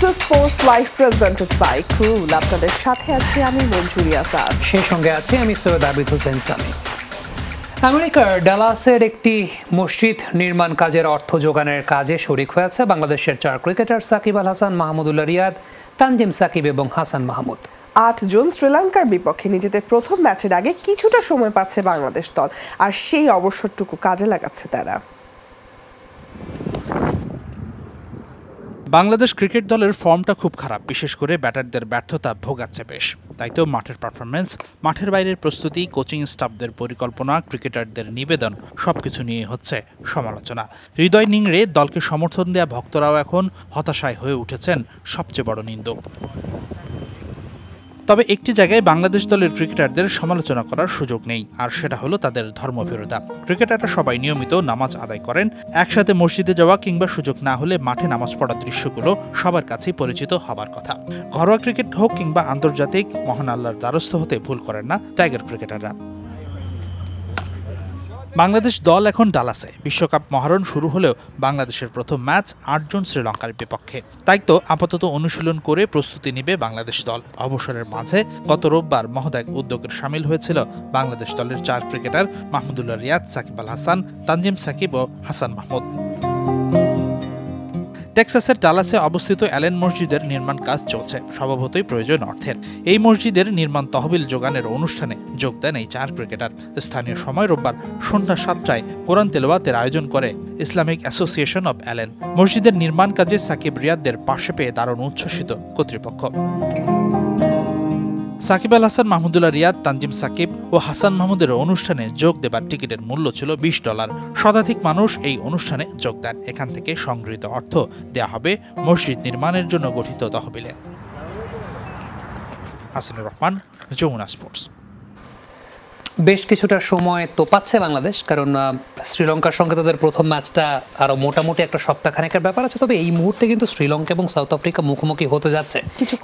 Two sports live presented by cool. আপনাদের সাথে আছি আমি মঞ্জুরি আসাদ, সেই সঙ্গে আছি আমি সৈয়দ আবিদ হোসেন সামি। আমেরিকার ডালাসের একটি মসজিদ নির্মাণ কাজের অর্থ যোগানের কাজে শরিক হয়েছে বাংলাদেশের 4 ক্রিকেটার সাকিব আল হাসান, মাহমুদুল্লাহ রিয়াদ, তানজিম সাকিব এবং হাসান মাহমুদ। 8 জুন শ্রীলঙ্কার বিপক্ষে নিজেদের প্রথম ম্যাচের আগে কিছুটা সময় পাচ্ছে বাংলাদেশ দল, আর সেই অবসরটুকু কাজে লাগাচ্ছে তারা। বাংলাদেশ ক্রিকেট দলের ফর্মটা খুব খারাপ, বিশেষ করে ব্যাটারদের ব্যর্থতা ভোগাচ্ছে বেশ। তাই তো মাঠের পারফরমেন্স, মাঠের বাইরের প্রস্তুতি, কোচিং স্টাফদের পরিকল্পনা, ক্রিকেটারদের নিবেদন সবকিছু নিয়ে হচ্ছে সমালোচনা। হৃদয় নিংড়ে দলকে সমর্থন দেয়া ভক্তরাও এখন হতাশায় হয়ে উঠেছেন সবচেয়ে বড় নিন্দুক। তবে একটি জায়গায় বাংলাদেশ দলের ক্রিকেটারদের সমালোচনা করার সুযোগ নেই, আর সেটা হলো তাদের ধর্মভীরতা। ক্রিকেটাররা সবাই নিয়মিত নামাজ আদায় করেন, একসাথে মসজিদে যাওয়া কিংবা সুযোগ না হলে মাঠে নামাজ পড়ার দৃশ্যগুলো সবার কাছেই পরিচিত হবার কথা। ঘরোয়া ক্রিকেট হোক কিংবা আন্তর্জাতিক, মহান আল্লাহর দ্বারস্থ হতে ভুল করেন না টাইগার ক্রিকেটাররা। বাংলাদেশ দল এখন ডালাসে। বিশ্বকাপ মহারণ শুরু হলেও বাংলাদেশের প্রথম ম্যাচ 8 জুন শ্রীলঙ্কার বিপক্ষে। তাই তো আপাতত অনুশীলন করে প্রস্তুতি নেবে বাংলাদেশ দল। অবসরের মাঝে গত রোববার মহৎ এক উদ্যোগের সামিল হয়েছিল বাংলাদেশ দলের 4 ক্রিকেটার মাহমুদুল্লাহ রিয়াদ, সাকিব আল হাসান, তানজিম সাকিব ও হাসান মাহমুদ। টেক্সাসের ডালাসে অবস্থিত অ্যালেন মসজিদের নির্মাণ কাজ চলছে, স্বভাবতই প্রয়োজন অর্থের। এই মসজিদের নির্মাণ তহবিল যোগানের অনুষ্ঠানে যোগ দেন এই 4 ক্রিকেটার। স্থানীয় সময় রোববার সন্ধ্যা 7টায় কোরআন তেলাওয়াতের আয়োজন করে ইসলামিক অ্যাসোসিয়েশন অব অ্যালেন। মসজিদের নির্মাণ কাজে সাকিব রিয়াদদের পাশে পেয়ে দারুণ উচ্ছ্বসিত কর্তৃপক্ষ। সাকিব আল হাসান, মাহমুদুল্লাহ রিয়াদ, তানজিম সাকিব ও হাসান মাহমুদের অনুষ্ঠানে যোগ দেবার টিকিটের মূল্য ছিল $20। শতাধিক মানুষ এই অনুষ্ঠানে যোগ দেন। এখান থেকে সংগৃহীত অর্থ দেয়া হবে মসজিদ নির্মাণের জন্য গঠিত তহবিলে। হাসানুর রহমান, যমুনা স্পোর্টস। বেশ কিছুটা সময় তো পাচ্ছে বাংলাদেশ, কারণ শ্রীলঙ্কার সঙ্গে তাদের প্রথম ম্যাচটা আরও মোটামুটি একটা সপ্তাহখানেকের ব্যাপার আছে। তবে এই মুহূর্তে কিন্তু শ্রীলঙ্কা এবং সাউথ আফ্রিকা মুখোমুখি হতে যাচ্ছে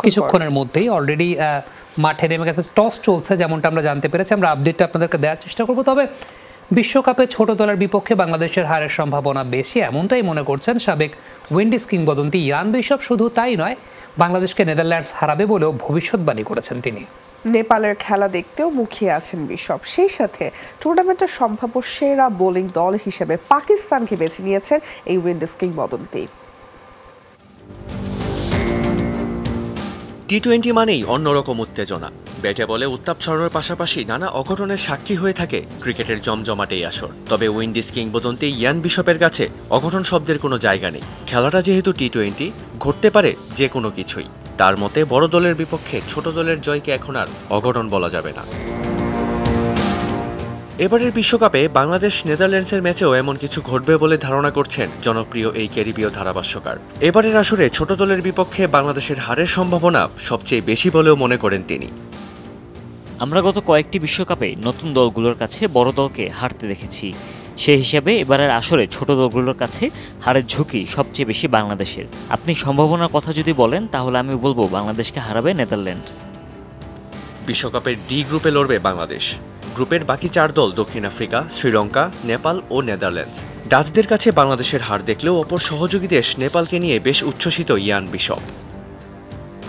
কিছুক্ষণের মধ্যেই। অলরেডি মাঠে নেমে গেছে, টস চলছে যেমনটা আমরা জানতে পেরেছি। আমরা আপডেটটা আপনাদেরকে দেওয়ার চেষ্টা করব। তবে বিশ্বকাপে ছোট দলের বিপক্ষে বাংলাদেশের হারের সম্ভাবনা বেশি, এমনটাই মনে করছেন সাবেক উইন্ডিজ কিংবদন্তি ইয়ান বিশপ। শুধু তাই নয়, বাংলাদেশকে নেদারল্যান্ডস হারাবে বলেও ভবিষ্যৎবাণী করেছেন তিনি। নেপালের খেলা দেখতেও মুখিয়ে আছেন বিশপ। সেই সাথে টুর্নামেন্টের সম্ভাব্য সেরা বোলিং দল হিসেবে পাকিস্তানকে বেছে নিয়েছেন এই উইন্ডিজ কিংবদন্তি। টি-20 মানেই অন্যরকম উত্তেজনা। ব্যাটে বলে উত্তাপ ছড়ানোর পাশাপাশি নানা অঘটনের সাক্ষী হয়ে থাকে ক্রিকেটের জমজমাট এই আসর। তবে উইন্ডিজ কিংবদন্তি ইয়ান বিশপের কাছে অঘটন শব্দের কোনো জায়গা নেই। খেলাটা যেহেতু টি-20, ঘটতে পারে যে কোনো কিছুই। তার মতে বড় দলের বিপক্ষে ছোট দলের জয়কে এখন আর অঘটন বলা যাবে না। এবারের বিশ্বকাপে বাংলাদেশ নেদারল্যান্ডসের ম্যাচেও এমন কিছু ঘটবে বলে ধারণা করছেন জনপ্রিয় এই ক্যারিবীয় ধারাভাষ্যকার। এবারের আসরে ছোট দলের বিপক্ষে বাংলাদেশের হারের সম্ভাবনা সবচেয়ে বেশি বলেও মনে করেন তিনি। আমরা গত কয়েকটি বিশ্বকাপে নতুন দলগুলোর কাছে বড় দলকে হারতে দেখেছি। সেই হিসাবে এবারের আসরে ছোট দলগুলোর কাছে হারের ঝুঁকি সবচেয়ে বেশি বাংলাদেশের। আপনি সম্ভাবনার কথা যদি বলেন তাহলে আমি বলবো বাংলাদেশকে হারাবে নেদারল্যান্ডস। বিশ্বকাপের ডি গ্রুপে লড়বে বাংলাদেশ। গ্রুপের বাকি 4 দল দক্ষিণ আফ্রিকা, শ্রীলঙ্কা, নেপাল ও নেদারল্যান্ডস। ডাচদের কাছে বাংলাদেশের হার দেখলেও অপর সহযোগী দেশ নেপালকে নিয়ে বেশ উচ্ছ্বসিত ইয়ান বিশপ।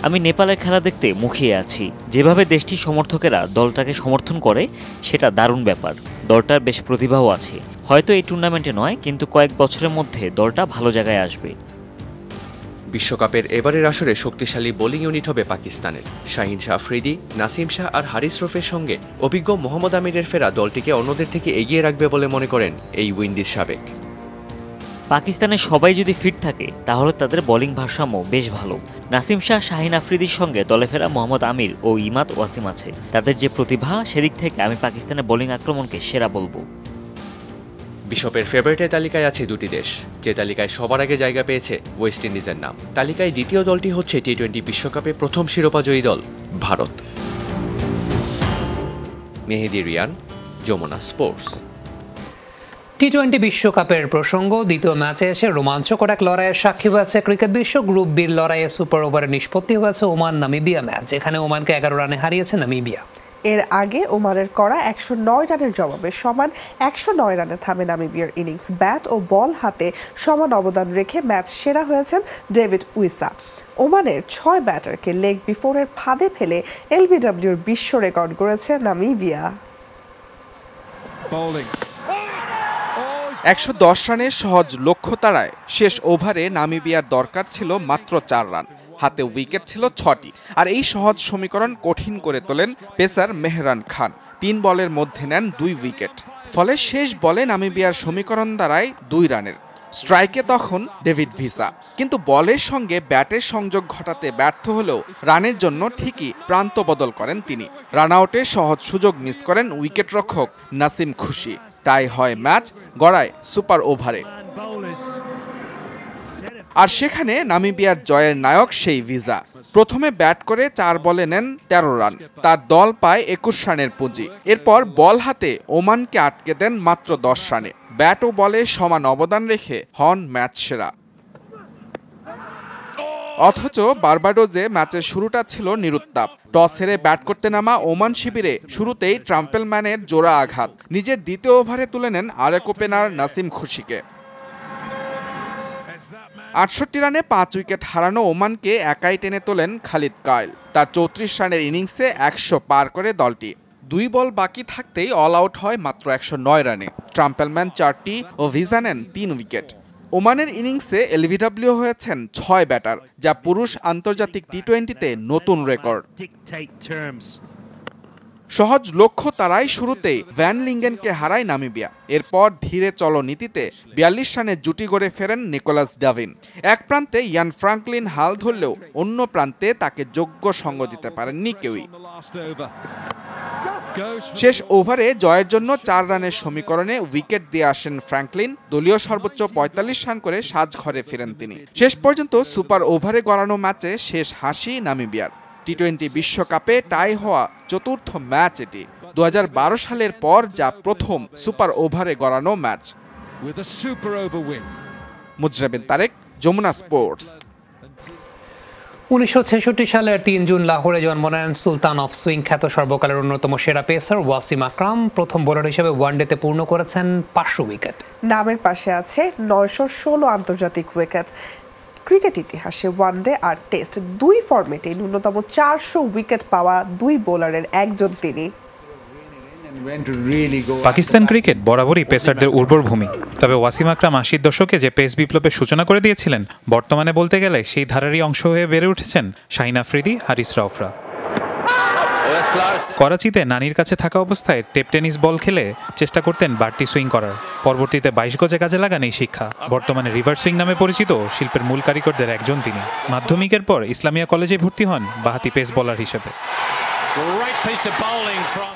আমি নেপালের খেলা দেখতে মুখিয়ে আছি। যেভাবে দেশটির সমর্থকেরা দলটাকে সমর্থন করে সেটা দারুণ ব্যাপার। দলটার বেশ প্রতিভাও আছে। হয়তো এই টুর্নামেন্টে নয়, কিন্তু কয়েক বছরের মধ্যে দলটা ভালো জায়গায় আসবে। বিশ্বকাপের এবারের আসরে শক্তিশালী বোলিং ইউনিট হবে পাকিস্তানের। শাহিন শাহ আফ্রিদি, নাসিম শাহ আর হারিস রফের সঙ্গে অভিজ্ঞ মোহাম্মদ আমিরের ফেরা দলটিকে অন্যদের থেকে এগিয়ে রাখবে বলে মনে করেন এই উইন্ডিজ সাবেক। পাকিস্তানের সবাই যদি ফিট থাকে তাহলে তাদের বোলিং ভারসাম্য বেশ ভালো। নাসিম শাহ, শাহিন আফ্রিদির সঙ্গে দলে ফেরা মোহাম্মদ আমির ও ইমাদ ওয়াসিম আছে। তাদের যে প্রতিভা, সেদিক থেকে আমি পাকিস্তানের বোলিং আক্রমণকে সেরা বলবো। বিশ্বপের ফেভারিটের তালিকায় আছে 2টি দেশ, যে তালিকায় সবার আগে জায়গা পেয়েছে ওয়েস্ট ইন্ডিজের নাম। তালিকায় দ্বিতীয় দলটি হচ্ছে টি-20 বিশ্বকাপে প্রথম শিরোপাজয়ী দল ভারত। মেহেদি রিয়ান, যমুনা স্পোর্টস। টি-20 বিশ্বকাপের প্রসঙ্গ। দ্বিতীয় ম্যাচে এসে রোমাঞ্চকর এক লড়াইয়ের সাক্ষী হয়েছে ক্রিকেট বিশ্ব। গ্রুপ বির লড়াইয়ে সুপার ওভারে নিষ্পত্তি হয়েছে ওমান নামিবিয়া ম্যাচ, যেখানে ওমানকে 11 রানে হারিয়েছে নামিবিয়া। এর আগে ওমানের করা 109 রানের জবাবে সমান 109 রানে থামে নামিবিয়ার ইনিংস। ব্যাট ও বল হাতে সমান অবদান রেখে ম্যাচ সেরা হয়েছেন ডেভিড উইসা। ওমানের 6 ব্যাটারকে লেগ বিফোরের ফাঁদে ফেলে এলবিডব্লিউর বিশ্ব রেকর্ড গড়েছে নামিবিয়া। 110 রানের সহজ লক্ষ্য তাড়ায় শেষ ওভারে নামিবিয়ার দরকার ছিল মাত্র 4 রান। হাতে উইকেট ছিল 6টি। আর এই সহজ সমীকরণ কঠিন করে তোলেন পেসার মেহরান খান। 3 বলের মধ্যে নেন 2 উইকেট। ফলে শেষ বলে নামিবিয়ার সমীকরণ দাঁড়ায় 2 রানের। স্ট্রাইকে তখন ডেভিড ভিসা, কিন্তু বলের সঙ্গে ব্যাটের সংযোগ ঘটাতে ব্যর্থ হলেও রানের জন্য ঠিকই প্রান্ত বদল করেন তিনি। রান আউটের সহজ সুযোগ মিস করেন উইকেটরক্ষক নাসিম খুশি। টাই হয় ম্যাচ, গড়ায় সুপার ওভারে। আর সেখানে নামিবিয়ার জয়ের নায়ক সেই ভিসা। প্রথমে ব্যাট করে 4 বলে নেন 13 রান। তার দল পায় 21 রানের পুঁজি। এরপর বল হাতে ওমানকে আটকে দেন মাত্র 10 রানে। ব্যাট ও বলে সমান অবদান রেখে হন ম্যাচ সেরা। অথচ বার্বাডোজে ম্যাচের শুরুটা ছিল নিরুত্তাপ। টস হেরে ব্যাট করতে নামা ওমান শিবিরে শুরুতেই ট্রাম্পেলম্যানের জোড়া আঘাত। নিজের দ্বিতীয় ওভারে তুলে নেন আরেক ওপেনার নাসিম খুশিকে। 68 রানে 5 উইকেট হারানো ওমানকে একাই টেনে তোলেন খালিদ কায়েল। তার 34 রানের ইনিংসে 100 পার করে দলটি। 2 বল বাকি থাকতেই অল আউট হয় মাত্র 109 রানে। ট্রাম্পেলম্যান 4টি ও ভিসা নেন 3 উইকেট। ওমানের ইনিংসে এলবিডব্লিউ হয়েছেন 6 ব্যাটার, যা পুরুষ আন্তর্জাতিক টি-20তে নতুন রেকর্ড। সহজ লক্ষ্য তারাই শুরুতেই ভ্যান লিঙ্গেনকে হারায় নামিবিয়া। এরপর ধীরে চলো নীতিতে 42 রানের জুটি গড়ে ফেরেন নিকোলাস ডাভিন। এক প্রান্তে ইয়ান ফ্রাঙ্কলিন হাল ধরলেও অন্য প্রান্তে তাকে যোগ্য সঙ্গ দিতে পারেননি কেউই। শেষ ওভারে জয়ের জন্য 4 রানের সমীকরণে উইকেট দিয়ে আসেন ফ্রাঙ্কলিন। দলীয় সর্বোচ্চ 45 রান করে সাজঘরে ফিরেন তিনি। শেষ পর্যন্ত সুপার ওভারে গড়ানো ম্যাচে শেষ হাসি নামিবিয়ার। টি-20 বিশ্বকাপে টাই হওয়া চতুর্থ ম্যাচ এটি। 2012 সালের পর যা প্রথম সুপার ওভারে গড়ানো ম্যাচ। মুজরাবিন তারেক, যমুনা স্পোর্টস। 1966 সালের 3 জুন লাহোরে জন্ম নেন সুলতান অফ সুইং খ্যাত সর্বকালের অন্যতম সেরা পেসার ওয়াসিম আকরাম। প্রথম বোলার হিসেবে ওয়ানডেতে পূর্ণ করেছেন 500 উইকেট। নামের পাশে আছে 916 আন্তর্জাতিক উইকেট। ক্রিকেট ইতিহাসে ওয়ানডে আর টেস্ট 2 ফরম্যাটে ন্যূনতম 400 উইকেট পাওয়া 2 বোলারের একজন তিনি। পাকিস্তান ক্রিকেট বরাবরই পেসারদের উর্বর ভূমি। তবে ওয়াসিম আকরাম 80 দশকে যে পেস বিপ্লবের সূচনা করে দিয়েছিলেন, বর্তমানে বলতে গেলে সেই ধারারই অংশ হয়ে বেড়ে উঠেছেন শাহিন আফ্রিদি, হারিস রাউফরা। করাচিতে নানির কাছে থাকা অবস্থায় টেপ টেনিস বল খেলে চেষ্টা করতেন বাড়তি সুইং করার। পরবর্তীতে 22 গজে কাজে লাগান এই শিক্ষা। বর্তমানে রিভার সুইং নামে পরিচিত শিল্পের মূল কারিগরদের একজন তিনি। মাধ্যমিকের পর ইসলামিয়া কলেজে ভর্তি হন বাঁহাতি পেস বোলার হিসেবে।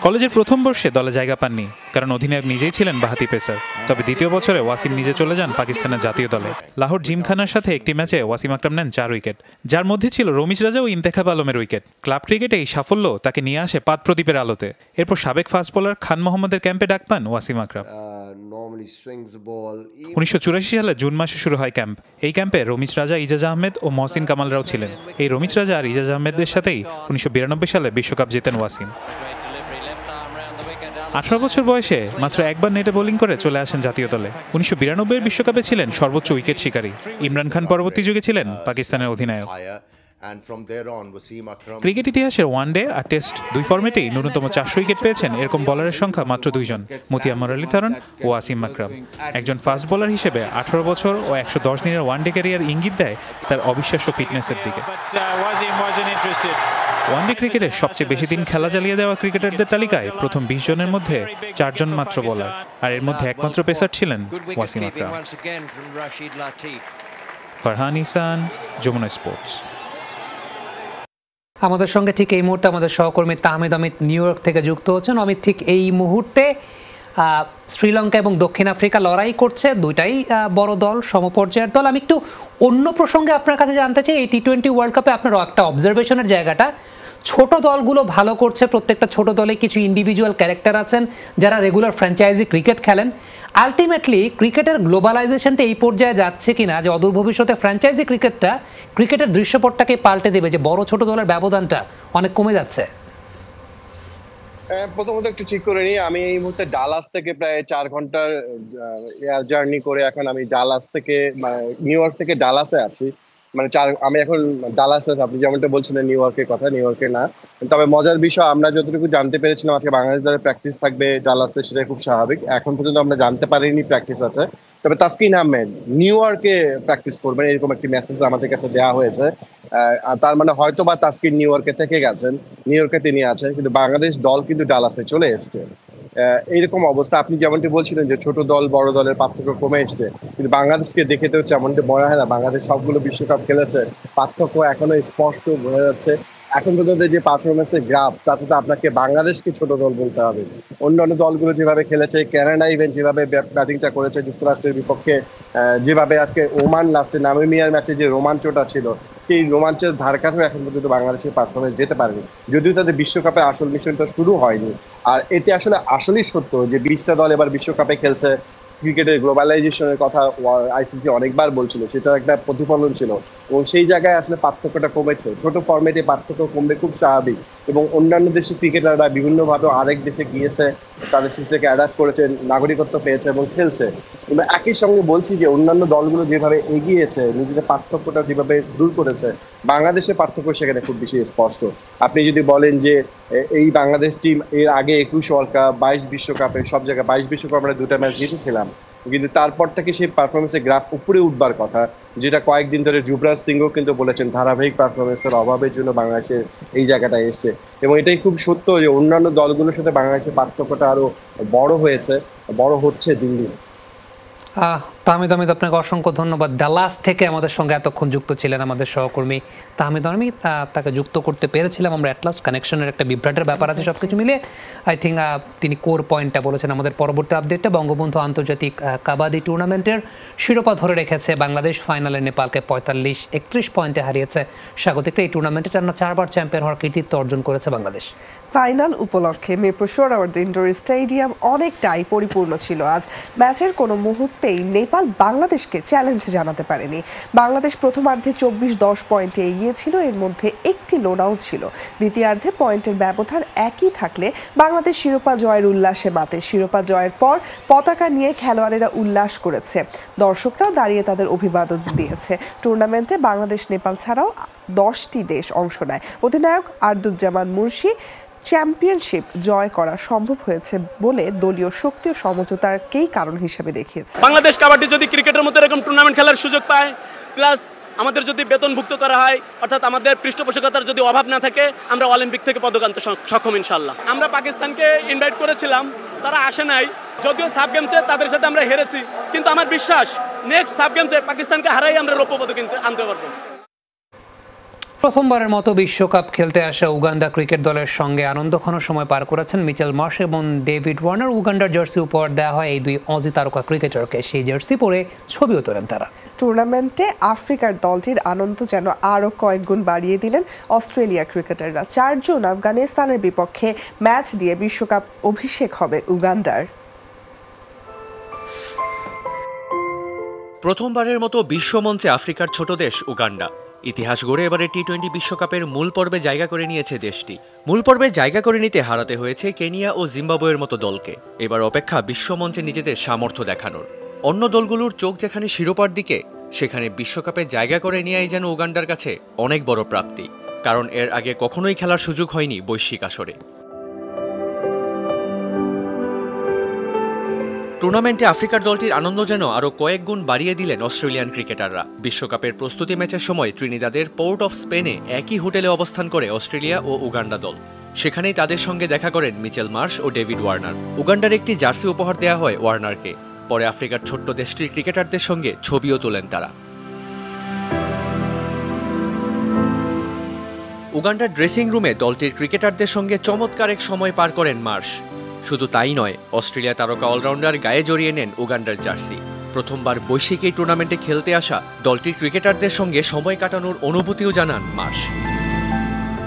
কলেজের প্রথম বর্ষে দলে জায়গা পাননি, কারণ অধিনায়ক নিজেই ছিলেন বাঁহাতি পেসার। তবে দ্বিতীয় বছরে ওয়াসিম নিজে চলে যান পাকিস্তানের জাতীয় দলে। লাহোর জিমখানার সাথে একটি ম্যাচে ওয়াসিম আকরাম নেন 4 উইকেট, যার মধ্যে ছিল রমিজ রাজা ও ইন্তেখাব আলমের উইকেট। ক্লাব ক্রিকেটে এই সাফল্য তাকে নিয়ে আসে পাদ প্রদীপের আলোতে। এরপর সাবেক ফাস্ট বোলার খান মোহাম্মদের ক্যাম্পে ডাক পান ওয়াসিম আকরাম। 1984 সালে জুন মাসে শুরু হয় ক্যাম্প। এই ক্যাম্পে রমিজ রাজা, ইজাজ আহমেদ ও মহসিন কামালরাও ছিলেন। এই রমিজ রাজা আর ইজাজ আহমেদের সাথেই 1992 সালে বিশ্বকাপ জেতেন ওয়াসিম। 18 বছর বয়সে মাত্র একবার নেটে বোলিং করে চলে আসেন জাতীয় দলে। 1992 বিশ্বকাপে ছিলেন সর্বোচ্চ উইকেট শিকারী। ইমরান খান পরবর্তী যুগে ছিলেন পাকিস্তানের অধিনায়ক। ক্রিকেট ইতিহাসের ওয়ানডে আর টেস্ট 2 ফরম্যাটেই ন্যূনতম 400 উইকেট পেয়েছেন এরকম বোলারের সংখ্যা মাত্র 2 জন, মতিয়ার আলী তারন ও ওয়াসিম আকরাম। একজন ফাস্ট বোলার হিসেবে 18 বছর ও 110 দিনের ওয়ানডে ক্যারিয়ার ইঙ্গিত দেয় তার অবিশ্বাস্য ফিটনেসের দিকে। ওয়ানডে ক্রিকেটে সবচেয়ে বেশি দিন খেলা চালিয়ে দেওয়া ক্রিকেটারদের তালিকায় প্রথম 20 জনের মধ্যে 4 জন মাত্র বোলার, আর এর মধ্যে একমাত্র পেসার ছিলেন ওয়াসিম আকরাম। ফারহান ইসান, যমুনা স্পোর্টস। আমাদের সঙ্গে ঠিক এই মুহূর্তে আমাদের সহকর্মী তাহমিদ অমিত নিউ ইয়র্ক থেকে যুক্ত হচ্ছেন। অমিত, ঠিক এই মুহূর্তে শ্রীলঙ্কা এবং দক্ষিণ আফ্রিকা লড়াই করছে, দুইটাই বড় দল, সমপর্যায়ের দল। আমি একটু অন্য প্রসঙ্গে আপনার কাছে জানতে চাই, এই টি-20 ওয়ার্ল্ড কাপে আপনার একটা অবজারভেশনের জায়গাটা, ছোট দলগুলো ভালো করছে, প্রত্যেকটা ছোট দলে কিছু ইন্ডিভিজুয়াল ক্যারেক্টার আছেন যারা রেগুলার ফ্র্যাঞ্চাইজি ক্রিকেট খেলেন। আলটিমেটলি ক্রিকেটের গ্লোবালাইজেশনটা এই পর্যায়ে যাচ্ছে কিনা যে অদূর ভবিষ্যতে ফ্র্যাঞ্চাইজি ক্রিকেটটা ক্রিকেটের দৃশ্যপটটাকে পাল্টে দেবে, যে বড় ছোট দলের ব্যবধানটা অনেক কমে যাচ্ছে? প্রথমত একটু ঠিক করে নিই, আমি এই মুহূর্তে ডালাস থেকে প্রায় 4 ঘন্টার এয়ার জার্নি করে এখন আমি ডালাস থেকে নিউ ইয়র্ক থেকে ডালাসে আছি। আমি এখন ডালাসে, আপনি যেমনটা বলছিলেন নিউ ইয়র্কের কথা, নিউ ইয়র্কে না। তবে মজার বিষয়, আমরা যতটুকু জানতে পেরেছিলাম আজকে বাংলাদেশ দলের প্র্যাকটিস থাকবে ডালাসে, সেটা খুব স্বাভাবিক। এখন পর্যন্ত আমরা জানতে পারিনি প্র্যাকটিস আছে। তবে তাসকিন আহমেদ নিউ ইয়র্কে প্র্যাকটিস করবেন এরকম একটি মেসেজ আমাদের কাছে দেওয়া হয়েছে। তার মানে হয়তো বা তাসকিন নিউ ইয়র্কে থেকে গেছেন, নিউ ইয়র্কে তিনি আছেন, কিন্তু বাংলাদেশ দল কিন্তু ডালাসে চলে এসছে। এইরকম অবস্থা, আপনি যেমনটি বলছিলেন যে ছোট দল বড় দলের পার্থক্য কমে এসছে, কিন্তু বাংলাদেশকে দেখে তো যেমনটি মনে হয় না বাংলাদেশ সবগুলো বিশ্বকাপ খেলেছে, পার্থক্য এখনো স্পষ্ট বোঝা যাচ্ছে। এখন পর্যন্ত যে পারফরমেন্সের গ্রাফ, তাতে তো আপনাকে বাংলাদেশকে ছোট দল বলতে হবে। অন্যান্য দলগুলো যেভাবে খেলেছে, কানাডা ইভেন যেভাবে ব্যাটিংটা করেছে যুক্তরাষ্ট্রের বিপক্ষে, যেভাবে আজকে ওমান লাস্টে নামিবিয়ার ম্যাচে যে রোমাঞ্চটা ছিল, সেই রোমাঞ্চের ধার কাছেও এখন পর্যন্ত বাংলাদেশের পারফরমেন্স যেতে পারেনি, যদিও তাদের বিশ্বকাপের আসল মিশনটা শুরু হয়নি। আর এতে আসলেই সত্য যে 20টা দল এবার বিশ্বকাপে খেলছে। ক্রিকেটের গ্লোবালাইজেশনের কথা আইসিসি অনেকবার বলছিল, সেটা একটা প্রতিফলন ছিল, এবং সেই জায়গায় আসলে পার্থক্যটা কমেছে। ছোট ফরম্যাটে পার্থক্য কমবে খুব স্বাভাবিক, এবং অন্যান্য দেশের ক্রিকেটাররা বিভিন্নভাবে আরেক দেশে গিয়েছে, তাদের থেকে অ্যাডাপ্ট করেছে, নাগরিকত্ব পেয়েছে এবং খেলছে। কিন্তু একই সঙ্গে বলছি যে অন্যান্য দলগুলো যেভাবে এগিয়েছে, নিজেদের পার্থক্যটা যেভাবে দূর করেছে, বাংলাদেশের পার্থক্য সেখানে খুব বেশি স্পষ্ট। আপনি যদি বলেন যে এই বাংলাদেশ টিম এর আগে 21 ওয়ার্ল্ড কাপ, 22 বিশ্বকাপে, সব জায়গায় 22 বিশ্বকাপ আমরা 2টা ম্যাচ জিতেছিলাম, কিন্তু তারপর থেকে সেই পারফরমেন্সের গ্রাফ উপরে উঠবার কথা, যেটা কয়েকদিন ধরে যুবরাজ সিংও কিন্তু বলেছেন ধারাবাহিক পারফরমেন্সের অভাবের জন্য বাংলাদেশের এই জায়গাটা এসছে। এবং এটাই খুব সত্য যে অন্যান্য দলগুলোর সাথে বাংলাদেশের পার্থক্যটা আরো বড় হয়েছে, বড় হচ্ছে দিন দিন। তাহমিদ আহমেদ, আপনাকে অসংখ্য ধন্যবাদ। ডালাস থেকে আমাদের সঙ্গে এতক্ষণ যুক্ত ছিলেন আমাদের সহকর্মী তাহমিদ আহমেদ। তাকে যুক্ত করতে পেরেছিলাম আমরা। অ্যাটলাস্ট কানেকশনের একটা বিভ্রাটের ব্যাপার আছে, সবকিছু মিলে আই থিঙ্ক তিনি কোর পয়েন্টটা বলেছেন। আমাদের পরবর্তী আপডেটটা, বঙ্গবন্ধু আন্তর্জাতিক কাবাডি টুর্নামেন্টের শিরোপা ধরে রেখেছে বাংলাদেশ। ফাইনালে নেপালকে 45-31 পয়েন্টে হারিয়েছে স্বাগতিকরা। এই টুর্নামেন্টে টানা 4বার চ্যাম্পিয়ন হওয়ার কৃতিত্ব অর্জন করেছে বাংলাদেশ। ফাইনাল উপলক্ষে মিরপুর সোহরাওয়ার্দী ইনডোর স্টেডিয়াম অনেকটাই পরিপূর্ণ ছিল আজ। ম্যাচের কোনো মুহূর্তেই নেপাল বাংলাদেশকে চ্যালেঞ্জ জানাতে পারেনি। বাংলাদেশ প্রথমার্ধে 24-10 পয়েন্টে এগিয়ে ছিল, এর মধ্যে একটি লোনাউট ছিল। দ্বিতীয়ার্ধে পয়েন্টের ব্যবধান একই থাকলে বাংলাদেশ শিরোপা জয়ের উল্লাসে মাতে। শিরোপা জয়ের পর পতাকা নিয়ে খেলোয়াড়েরা উল্লাস করেছে, দর্শকরাও দাঁড়িয়ে তাদের অভিবাদন দিয়েছে। টুর্নামেন্টে বাংলাদেশ নেপাল ছাড়াও 10টি দেশ অংশ নেয়। অধিনায়ক আরদুজ্জামান মুন্সি চ্যাম্পিয়নশিপ জয় করা সম্ভব হয়েছে বলে দলীয় শক্তি ও সমঝোতাকেই কারণ হিসেবে দেখিয়েছে। বাংলাদেশ কাবাডি যদি ক্রিকেটের মতো এরকম টুর্নামেন্ট খেলার সুযোগ পায়, প্লাস আমাদের যদি বেতনভুক্ত করা হয়, অর্থাৎ আমাদের পৃষ্ঠপোষকতার যদি অভাব না থাকে, আমরা অলিম্পিক থেকে পদক আনতে সক্ষম ইনশাল্লাহ। আমরা পাকিস্তানকে ইনভাইট করেছিলাম, তারা আসে নাই। যদিও সাব গেমসে তাদের সাথে আমরা হেরেছি, কিন্তু আমার বিশ্বাস নেক্সট সাব গেমসে পাকিস্তানকে হারাই আমরা রৌপ্য পদক আনতে পারবো। প্রথমবারের মতো বিশ্বকাপ খেলতে আসা উগান্ডা ক্রিকেট দলের সঙ্গে আনন্দঘন সময় পার করেছেন মিচেল মার্শ এবং ডেভিড ওয়ার্নার। উগান্ডার জার্সি উপহার দেওয়া হয় এই দুই অজি তারকা ক্রিকেটারকে। সেই জার্সি পরে ছবিও তোলেন তারা। টুর্নামেন্টে আফ্রিকার দলটির আনন্দ যেন আরও কয়েক গুণ বাড়িয়ে দিলেন অস্ট্রেলিয়ার ক্রিকেটাররা। 4 জুন আফগানিস্তানের বিপক্ষে ম্যাচ দিয়ে বিশ্বকাপ অভিষেক হবে উগান্ডার। প্রথমবারের মতো বিশ্বমঞ্চে আফ্রিকার ছোট দেশ উগান্ডা ইতিহাস গড়ে এবারে টি-20 বিশ্বকাপের মূল পর্বে জায়গা করে নিয়েছে দেশটি। মূল পর্বে জায়গা করে নিতে হারাতে হয়েছে কেনিয়া ও জিম্বাবুয়ের মতো দলকে। এবার অপেক্ষা বিশ্বমঞ্চে নিজেদের সামর্থ্য দেখানোর। অন্য দলগুলোর চোখ যেখানে শিরোপার দিকে, সেখানে বিশ্বকাপে জায়গা করে নেওয়াই যেন উগান্ডার কাছে অনেক বড় প্রাপ্তি, কারণ এর আগে কখনোই খেলার সুযোগ হয়নি বৈশ্বিক আসরে। টুর্নামেন্টে আফ্রিকার দলটির আনন্দ যেন আরও কয়েক গুণ বাড়িয়ে দিলেন অস্ট্রেলিয়ান ক্রিকেটাররা। বিশ্বকাপের প্রস্তুতি ম্যাচের সময় ত্রিনিদাদের পোর্ট অফ স্পেনে একই হোটেলে অবস্থান করে অস্ট্রেলিয়া ও উগান্ডা দল। সেখানেই তাদের সঙ্গে দেখা করেন মিচেল মার্শ ও ডেভিড ওয়ার্নার। উগান্ডার একটি জার্সি উপহার দেওয়া হয় ওয়ার্নারকে। পরে আফ্রিকার ছোট্ট দেশটির ক্রিকেটারদের সঙ্গে ছবিও তোলেন তারা। উগান্ডার ড্রেসিং রুমে দলটির ক্রিকেটারদের সঙ্গে চমৎকার এক সময় পার করেন মার্শ। শুধু তাই নয়, অস্ট্রেলিয়া তারকা অলরাউন্ডার গায়ে জড়িয়ে নেন উগান্ডার জার্সি। প্রথমবার বৈশ্বিক এই টুর্নামেন্টে খেলতে আসা দলটির ক্রিকেটারদের সঙ্গে সময় কাটানোর অনুভূতিও জানান মার্শ।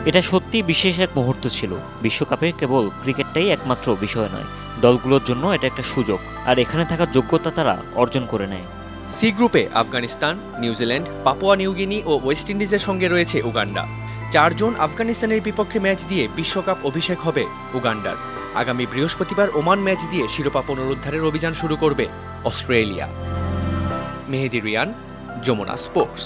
এটা সত্যি বিশেষ এক মুহূর্ত ছিল। বিশ্বকাপে কেবল ক্রিকেটটাই একমাত্র বিষয় নয়, দলগুলোর জন্য এটা একটা সুযোগ, আর এখানে থাকার যোগ্যতা তারা অর্জন করে নেয়। সি গ্রুপে আফগানিস্তান, নিউজিল্যান্ড, পাপুয়া নিউগিনি ও ওয়েস্ট ইন্ডিজের সঙ্গে রয়েছে উগান্ডা। 4 জন আফগানিস্তানের বিপক্ষে ম্যাচ দিয়ে বিশ্বকাপ অভিষেক হবে উগান্ডার। আগামী বৃহস্পতিবার ওমান ম্যাচ দিয়ে শিরোপা পুনরুদ্ধারের অভিযান শুরু করবে অস্ট্রেলিয়া। মেহেদি রিয়ান, যমুনা স্পোর্টস।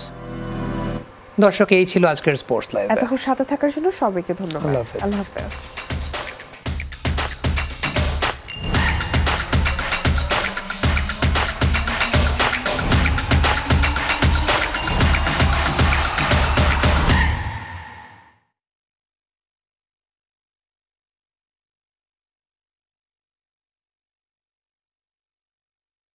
দর্শক, এই ছিল আজকের স্পোর্টস লাইভ। এতক্ষণ সাথে থাকার জন্য সবাইকে ধন্যবাদ। আল্লাহ হাফেজ। আল্লাহ হাফেজ।